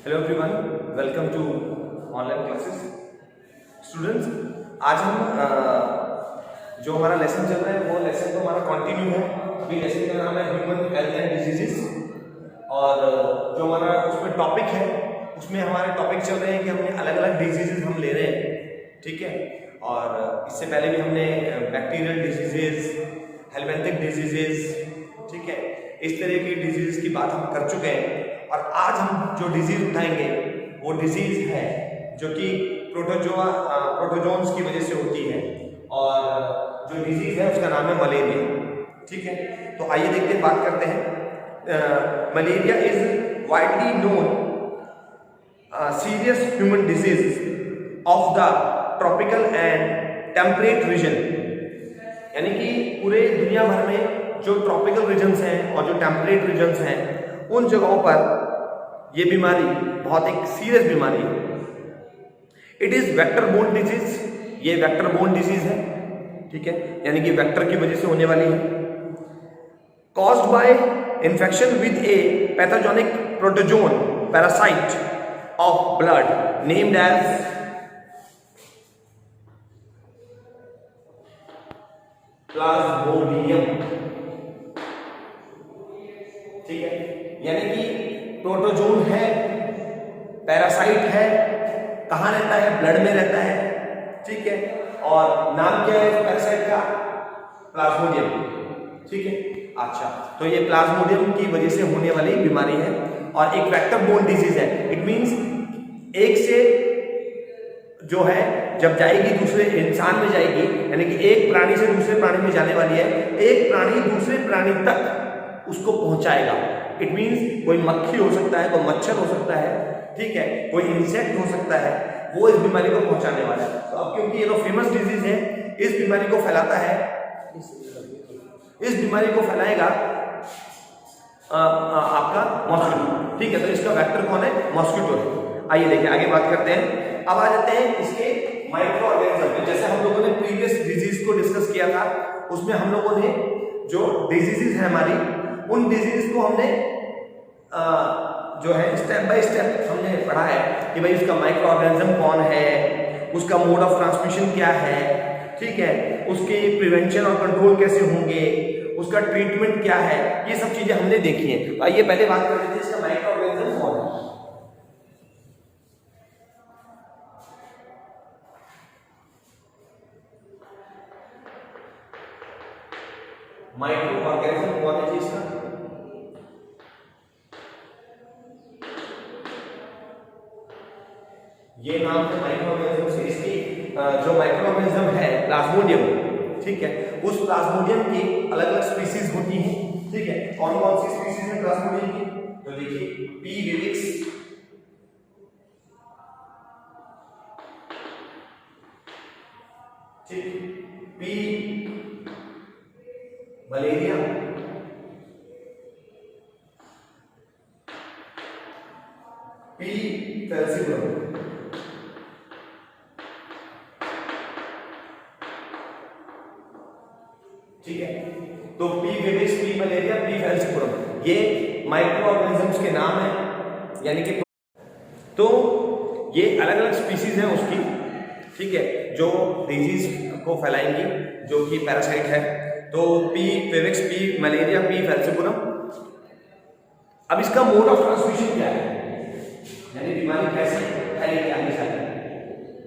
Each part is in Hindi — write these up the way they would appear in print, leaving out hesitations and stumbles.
Hello everyone, welcome to online classes. Students, आज हम जो हमारा लेसन चल रहा है वो लेसन तो हमारा कंटिन्यू है। अभी लेसन का नाम है ह्यूमन हेल्थ एंड डिजीजेस, और जो हमारा उसमें टॉपिक है उसमें हमारे टॉपिक चल रहे हैं कि हमने अलग अलग डिजीजेस हम ले रहे हैं, ठीक है। और इससे पहले भी हमने बैक्टीरियल डिजीजेस, हेलमिंथिक डिजीजेस, ठीक है, इस तरह की डिजीज की बात हम कर चुके हैं। और आज हम जो डिजीज उठाएंगे वो डिजीज है जो कि प्रोटोजोन्स की वजह से होती है, और जो डिजीज है उसका नाम है मलेरिया, ठीक है। तो आइए देखते हैं, बात करते हैं। Malaria is widely known serious human disease of the tropical and temperate region, यानी कि पूरे दुनिया भर में जो ट्रॉपिकल रीजन्स हैं और जो टेम्परेट रीजन्स हैं उन जगहों पर ये बीमारी बहुत एक सीरियस बीमारी है। It is vector borne disease, ये वेक्टर बोर्न डिजीज है, ठीक है, यानी कि वेक्टर की वजह से होने वाली है। Caused by infection with a pathogenic protozoan parasite of blood named as Plasmodium, ठीक है, यानी कि प्रोटोजोन है, पैरासाइट है, कहाँ रहता है? ब्लड में रहता है, ठीक है। और नाम क्या है इस पैरासाइट का? प्लाज्मोडियम, ठीक है। अच्छा, तो ये प्लाज्मोडियम की वजह से होने वाली बीमारी है और एक वेक्टर बोर्न डिजीज है। इट मींस एक से जो है जब जाएगी दूसरे इंसान में जाएगी, यानी कि एक प्राणी से दूसरे प्राणी में जाने वाली है, एक प्राणी दूसरे प्राणी तक उसको पहुंचाएगा। इट मींस कोई मक्खी हो सकता है, कोई मच्छर हो सकता है, ठीक है, कोई इंसेक्ट हो सकता है, वो इस बीमारी को पहुंचाने वाला है। तो अब क्योंकि ये तो फेमस डिजीज है, इस बीमारी को फैलाता है, इस बीमारी को फैलाएगा आपका मॉस्किटो, ठीक है। तो इसका वेक्टर कौन है? मॉस्किटो है। आइए देखिए, आगे बात करते हैं। अब आ जाते हैं इसके माइक्रो ऑर्गेनिज्म। जैसे हम लोगों ने प्रीवियस डिजीज को डिस्कस किया था, उसमें हम लोगों ने जो डिजीजेस है हमारी, उन डिजीज को हमने जो है स्टेप बाय स्टेप हमने पढ़ा है कि भाई उसका माइक्रो ऑर्गेनिज्म कौन है, उसका मोड ऑफ ट्रांसमिशन क्या है, ठीक है, उसके प्रिवेंशन और कंट्रोल कैसे होंगे, उसका ट्रीटमेंट क्या है, ये सब चीजें हमने देखी हैं। आइए पहले बात कर लेते हैं इसका माइक्रो ऑर्गेनिज्म कौन है। माइक्रो ऑर्गेनिज्म कौन है जी इसका? ये नाम है माइक्रो ऑर्गेनिज्म से। इसकी जो माइक्रो ऑर्गेनिज्म है प्लाज्मोडियम, ठीक है, उस प्लाज्मोडियम की अलग अलग स्पीसीज होती हैं, ठीक है। कौन कौन सी स्पीसीज है प्लाज्मोडियम की? तो देखिए, पी विविक्स, ठीक, पी मलेरिया, पी फैल्सिफरम, ठीक है। तो पी विविक्स, पी मलेरिया, पी फैल्सिफरम, ये माइक्रो ऑर्गेनिजम्स के नाम है, यानी कि तो ये अलग अलग स्पीसीज हैं उसकी, ठीक है, जो डिजीज को फैलाएंगी, जो कि पैरासाइट है। तो पी विविक्स, पी मलेरिया, पी फैल्सिफरम। अब इसका मोड ऑफ ट्रांसमिशन क्या है, यानी बीमारी कैसे फैलेगी आगे चलकर?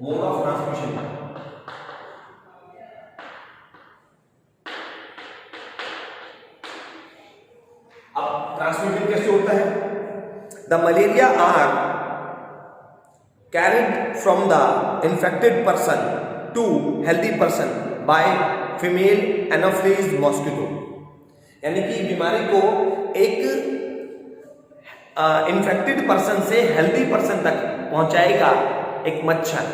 मोड ऑफ ट्रांसमिशन, अब ट्रांसमिशन कैसे होता है? The malaria are carried from the infected person to healthy person by female Anopheles mosquito, यानी कि बीमारी को एक इन्फेक्टेड पर्सन से हेल्दी पर्सन तक पहुंचाएगा एक मच्छर,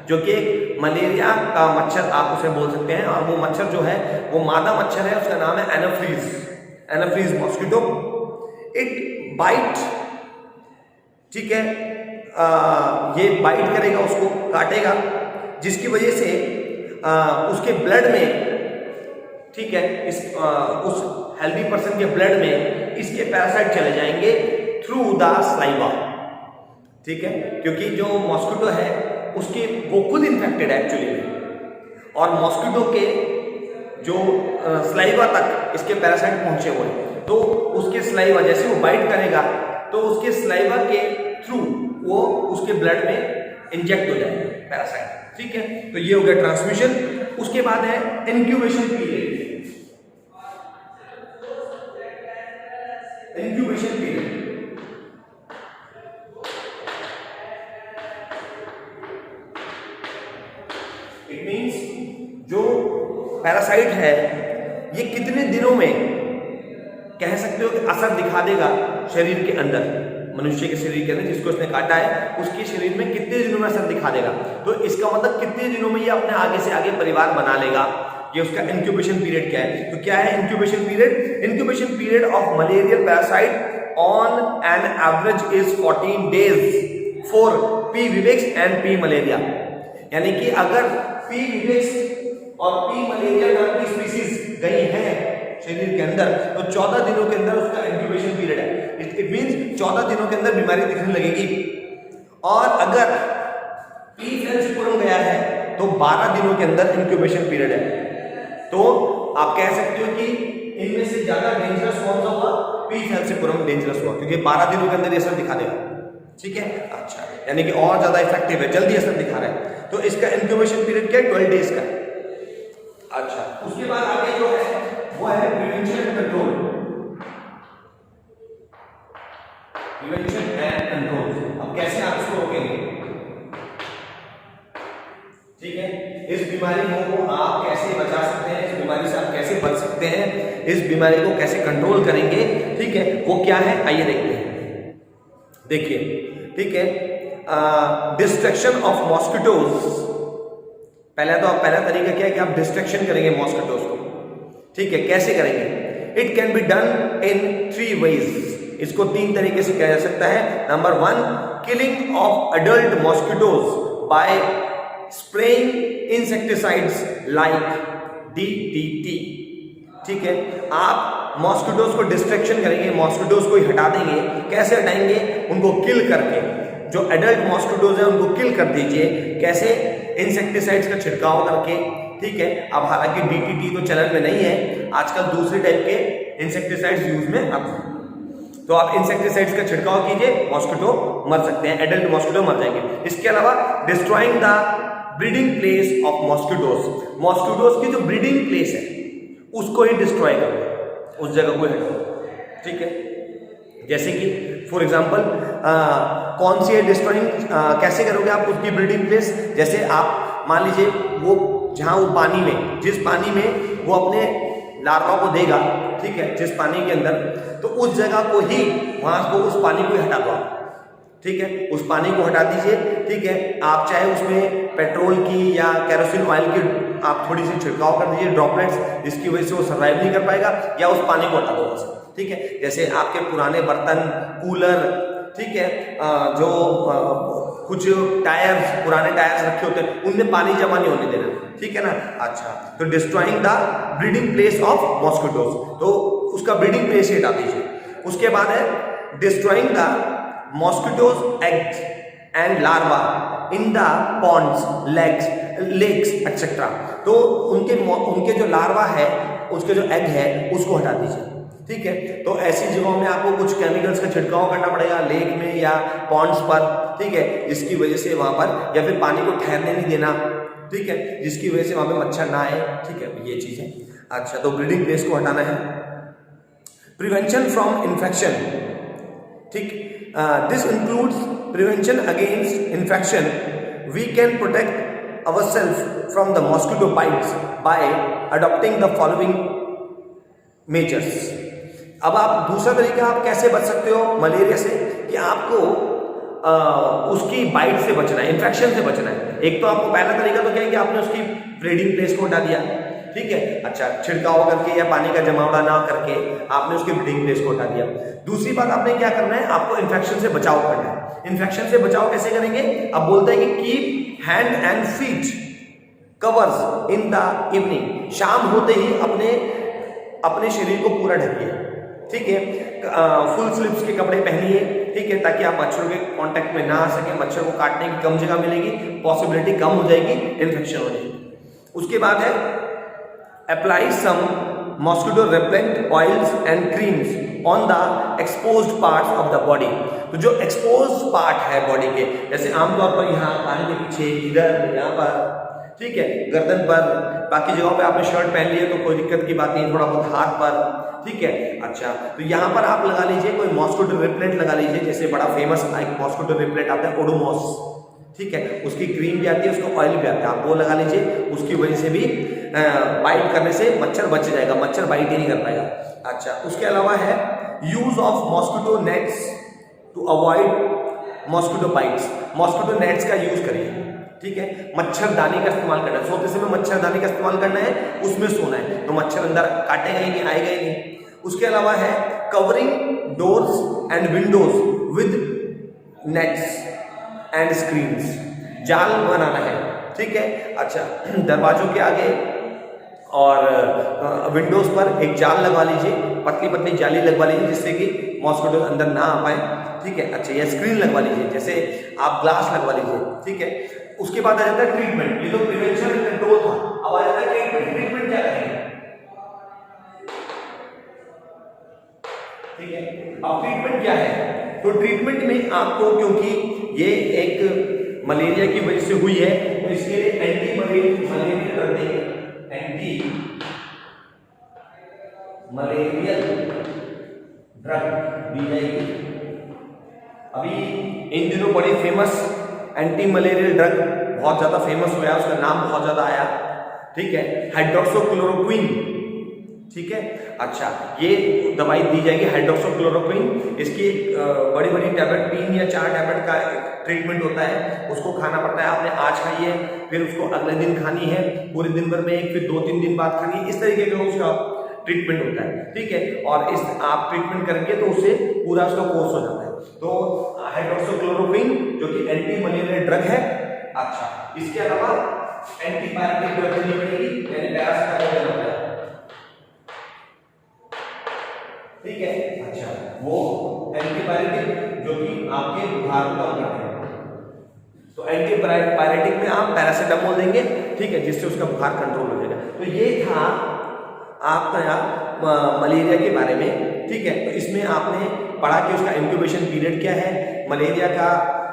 जो कि एक मलेरिया का मच्छर आप उसे बोल सकते हैं। और वो मच्छर जो है वो मादा मच्छर है, उसका नाम है एनोफिलीज मॉस्किटो। इट बाइट, ठीक है, ये बाइट करेगा, उसको काटेगा, जिसकी वजह से उसके ब्लड में, ठीक है, उस हेल्दी पर्सन के ब्लड में इसके पैरासाइट चले जाएंगे थ्रू द स्लाइवा, ठीक है, क्योंकि जो मॉस्किटो है उसके वो खुद इन्फेक्टेड है एक्चुअली में, और मॉस्किटो के जो स्लाइवा तक इसके पैरासाइट पहुंचे हुए हैं, तो उसके स्लाइवा जैसे वो बाइट करेगा तो उसके स्लाइवा के थ्रू वो उसके ब्लड में इंजेक्ट हो जाएगा पैरासाइट। ठीक है, तो ये हो गया ट्रांसमिशन। उसके बाद है incubation period. Incubation period it means जो पैरासाइट है ये कितने दिनों में कह सकते हो कि असर दिखा देगा शरीर के अंदर, मनुष्य के शरीर के अंदर जिसको इसने काटा है उसके शरीर में कितने दिनों में असर दिखा देगा। तो इसका मतलब कितने दिनों में ये अपने आगे से आगे परिवार बना लेगा, ये उसका इंक्यूबेशन पीरियड क्या है। तो क्या है incubation period? Incubation period of malarial parasite on an average is 14 days for P vivax and P malaria. यानी कि अगर पी विवेक्स और पी मलेरिया नाम की स्पीसीज गई है शरीर के अंदर तो 14 दिनों के अंदर उसका इंक्यूबेशन पीरियड है। इट मींस 14 दिनों के अंदर बीमारी दिखने लगेगी। और अगर पी फैल्सिपुरम गया है तो 12 दिनों के अंदर इंक्यूबेशन पीरियड है। तो आप कह सकते हो कि इनमें से ज्यादा डेंजरस कौन सा हुआ? पी फैल्सिपुरम डेंजरस हुआ, क्योंकि 12 दिनों के अंदर ये असर दिखा देगा। ठीक है, अच्छा, यानी कि और ज्यादा इफेक्टिव है, जल्दी असर दिखा रहा है। तो इसका इंक्यूबेशन पीरियड क्या है? 12 डेज का। अच्छा, उसके बाद आगे जो है वो है prevention and control. Prevention and control, अब कैसे आप इसको रोकेंगे? ठीक है, इस बीमारी को आप कैसे बचा सकते हैं, इस बीमारी से आप कैसे बच सकते हैं, इस बीमारी को कैसे कंट्रोल करेंगे, ठीक है, वो क्या है आइए देखते हैं। देखिए, ठीक है, डिस्ट्रक्शन ऑफ मॉस्किटोज। पहला तरीका क्या है कि आप डिस्ट्रक्शन करेंगे मॉस्किटोज को। ठीक है, कैसे करेंगे? It can be done in 3 ways. इसको 3 तरीके से किया जा सकता है। Number 1, killing of adult mosquitoes by spraying insecticides like DDT। ठीक है, आप मॉस्किटोज को डिस्ट्रक्शन करेंगे, मॉस्किटोज को ही हटा देंगे। कैसे हटाएंगे? उनको किल करके, जो एडल्ट मॉस्किटोज है उनको किल कर दीजिए। कैसे? इंसेक्टिसाइड्स का छिड़काव करके। ठीक है, अब हालांकि DDT तो चलन में नहीं है, आजकल दूसरे टाइप के इंसेक्टिसाइड्स यूज में आते हैं। तो आप इंसेक्टिसाइड्स का छिड़काव कीजिए, मॉस्किटो मर सकते हैं, एडल्ट मॉस्किटो मर जाएंगे। इसके अलावा destroying the breeding place of mosquitoes. Mosquitoes की जो ब्रीडिंग प्लेस है उसको ही डिस्ट्रॉय करो, उस जगह को हटाओ। ठीक है, जैसे कि फॉर एग्जांपल कौन सी है डिस्ट्रॉइंग, कैसे करोगे आप उसकी ब्रीडिंग प्लेस? जैसे आप मान लीजिए वो जहां वो पानी में, जिस पानी में वो अपने लार्वा को देगा, ठीक है, जिस पानी के अंदर, तो उस जगह को ही, वहां को, उस पानी को ही हटा दो आप। ठीक है, उस पानी को हटा दीजिए। ठीक है, आप चाहे उसमें पेट्रोल की या केरोसिन ऑयल की आप थोड़ी सी छिड़काव कर दीजिए ड्रॉपलेट्स, जिसकी वजह से वो सर्वाइव नहीं कर पाएगा, या उस पानी को हटा दो वहां से। ठीक है, जैसे आपके पुराने बर्तन, कूलर, ठीक है, जो कुछ टायर्स, पुराने टायर्स रखे होते हैं, उनमें पानी जमा नहीं होने देना। ठीक है ना? अच्छा, तो destroying the breeding place of mosquitoes, तो उसका ब्रीडिंग प्लेस ही हटा दीजिए। उसके बाद है destroying the mosquitoes eggs and larva in the ponds, lakes etcetera. तो उनके जो लार्वा है, उसके जो एग है, उसको हटा दीजिए। ठीक है, तो ऐसी जगहों में आपको कुछ केमिकल्स का छिड़काव करना पड़ेगा, लेक में या पॉन्ड्स पर। ठीक है, जिसकी वजह से वहां पर, या फिर पानी को ठहरने नहीं देना। ठीक है, जिसकी वजह से वहां पे मच्छर ना आए। ठीक है, ये चीज है। अच्छा, तो ब्रीडिंग प्लेस को हटाना है। Prevention from infection. ठीक, this includes prevention against infection. We can protect ourself from the mosquito bites by adopting the following measures. अब आप दूसरा तरीका आप कैसे बच सकते हो मलेरिया से, कि आपको उसकी बाइट से बचना है, इन्फेक्शन से बचना है। एक तो आपको पहला तरीका तो क्या है कि आपने उसकी ब्रीडिंग प्लेस को हटा दिया। ठीक है, अच्छा, छिड़काव करके या पानी का जमावड़ा ना करके आपने उसकी ब्रीडिंग प्लेस को हटा दिया। दूसरी बात आपने क्या करना है, आपको इन्फेक्शन से बचाव करना है। इन्फेक्शन से बचाव कैसे करेंगे? अब बोलते हैं कि keep hand and feet covers in the evening. शाम होते ही अपने शरीर को पूरा ढकिए। ठीक है, फुल स्लीव्स के कपड़े पहनिए, ठीक है, ताकि आप मच्छरों के कांटेक्ट में ना आ सके, मच्छर को काटने की कम जगह मिलेगी, पॉसिबिलिटी कम हो जाएगी इन्फेक्शन होने की। उसके बाद है apply some mosquito repellent oils and creams on the exposed parts of the body. तो जो एक्सपोज्ड पार्ट है बॉडी के, जैसे आमतौर पर यहाँ कान के पीछे, इधर, यहाँ पर, ठीक है, गर्दन पर, बाकी जगहों पे आपने शर्ट पहन ली है तो कोई दिक्कत की बात नहीं, थोड़ा बहुत हाथ पर, ठीक है। अच्छा, तो यहाँ पर आप लगा लीजिए कोई मॉस्किटो रिपेलेंट लगा लीजिए, जैसे बड़ा फेमस एक मॉस्किटो रिपेलेंट आता है ओडोमॉस, ठीक है, उसकी क्रीम भी आती है, उसका ऑयल भी आता है, आप वो लगा लीजिए। उसकी वजह से भी बाइट करने से मच्छर बच जाएगा, मच्छर बाइट ही नहीं कर पाएगा। अच्छा, उसके अलावा है use of mosquito nets to avoid mosquito bites. Mosquito nets का यूज करिए, ठीक है, मच्छरदानी का इस्तेमाल करना है, सोते समय मच्छरदानी का इस्तेमाल करना है, उसमें सोना है, तो मच्छर अंदर काटेगा ही नहीं, आएगा ही नहीं। उसके अलावा है covering doors and Windows with nets and screens, जाल बनाना है, ठीक है। अच्छा, दरवाजों के आगे और विंडोज पर एक जाल लगवा लीजिए, पतली पतली जाली लगवा लीजिए, जिससे कि मॉस्किटो अंदर ना आ पाए, ठीक है। अच्छा, या स्क्रीन लगवा लीजिए, जैसे आप ग्लास लगवा लीजिए, ठीक है। उसके बाद आ जाता है ट्रीटमेंट। ये तो प्रिवेंशन एंड कंट्रोल था, अब आ जाता है ट्रीटमेंट। ट्रीटमेंट क्या करेंगे, ठीक है। अब ट्रीटमेंट क्या है, तो ट्रीटमेंट में आपको, क्योंकि ये एक मलेरिया की वजह से हुई है, तो इसके लिए एंटी मलेरियल ड्रग देंगे, एंटी मलेरियल ड्रग दी जाएगी। अभी इन दिनों बड़ी फेमस एंटी मलेरियल ड्रग बहुत ज्यादा फेमस हुआ है, उसका नाम बहुत ज्यादा आया, ठीक है, हाइड्रोक्सीक्लोरोक्विन, ठीक है। अच्छा, ये दवाई दी जाएगी हाइड्रोक्सीक्लोरोक्विन। इसकी बड़ी बड़ी टैबलेट 3 या 4 टैबलेट का ट्रीटमेंट होता है, उसको खाना पड़ता है। आपने आज खाई है, फिर उसको अगले दिन खानी है, पूरे दिन भर में एक, फिर 2-3 दिन बाद खानी है, इस तरीके का उसका ट्रीटमेंट होता है, ठीक है। और इस आप ट्रीटमेंट करेंगे तो उससे पूरा उसका कोर्स हो जाता है। तो हाइड्रोक्सीक्लोरोक्विन जो कि एंटी मलेरियल ड्रग है। अच्छा, इसके अलावा एंटीबायोटिक ड्रग देनी पड़ेगी, यानी पैरासिटामोल देना पड़ेगा, ठीक है। अच्छा, वो एंटीबायोटिक जो कि आपके बुखार को कम करते हैं, तो एंटीबायोटिक में आप पैरासिटामोल देंगे, ठीक है, जिससे उसका बुखार कंट्रोल हो जाएगा। तो ये था आपका मलेरिया के बारे में, ठीक है। तो इसमें आपने पढ़ा कि उसका इंक्यूबेशन पीरियड क्या है, मलेरिया का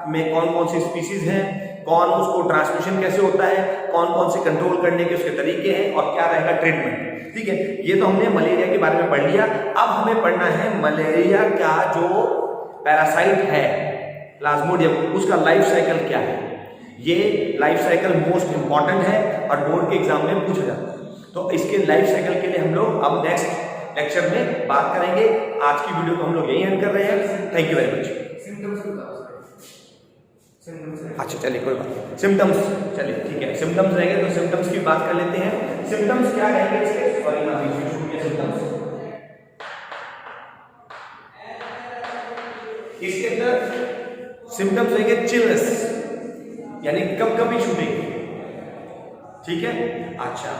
में कौन कौन सी स्पीसीज हैं, कौन उसको ट्रांसमिशन कैसे होता है, कौन कौन से कंट्रोल करने के उसके तरीके हैं, और क्या रहेगा ट्रीटमेंट, ठीक है। ये तो हमने मलेरिया के बारे में पढ़ लिया। अब हमें पढ़ना है मलेरिया का जो पैरासाइट है प्लाज्मोडियम, उसका लाइफ साइकिल क्या है। ये लाइफ साइकिल मोस्ट इंपॉर्टेंट है और बोर्ड के एग्जाम में पूछा जाता है। तो इसके लाइफ साइकिल के लिए हम लोग अब नेक्स्ट लेक्चर में बात करेंगे। आज की वीडियो को हम लोग यही एंड कर रहे हैं। Thank you very much. अच्छा, चलिए कोई बात नहीं, सिम्टम्स, चलिए ठीक है, सिम्टम्स रहेंगे तो सिम्टम्स की बात कर लेते हैं। सिम्टम्स क्या रहेंगे इसके, सॉरी ना सिम्टम्स, इसके अंदर सिम्टम्स रहेंगे चिलनेस, यानी कभी छूटेगी, ठीक है। अच्छा,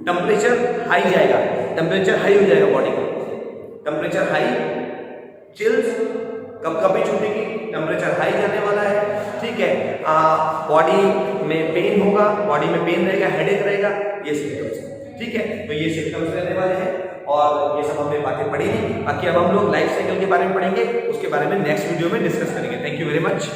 टेम्परेचर हाई जाएगा, टेम्परेचर हाई हो जाएगा बॉडी का, टेम्परेचर हाई, चिल्स, कभी छूटेगी, टेम्परेचर हाई जाने वाला है, ठीक है। बॉडी में पेन होगा, बॉडी में पेन रहेगा, हेडेक रहेगा, ये सिम्टम्स, ठीक है। तो ये सिम्टम्स रहने वाले हैं और ये सब हमने बातें पढ़ी नहीं। बाकी अब हम लोग लाइफ साइकिल के बारे में पढ़ेंगे, उसके बारे में नेक्स्ट वीडियो में डिस्कस करेंगे। Thank you very much.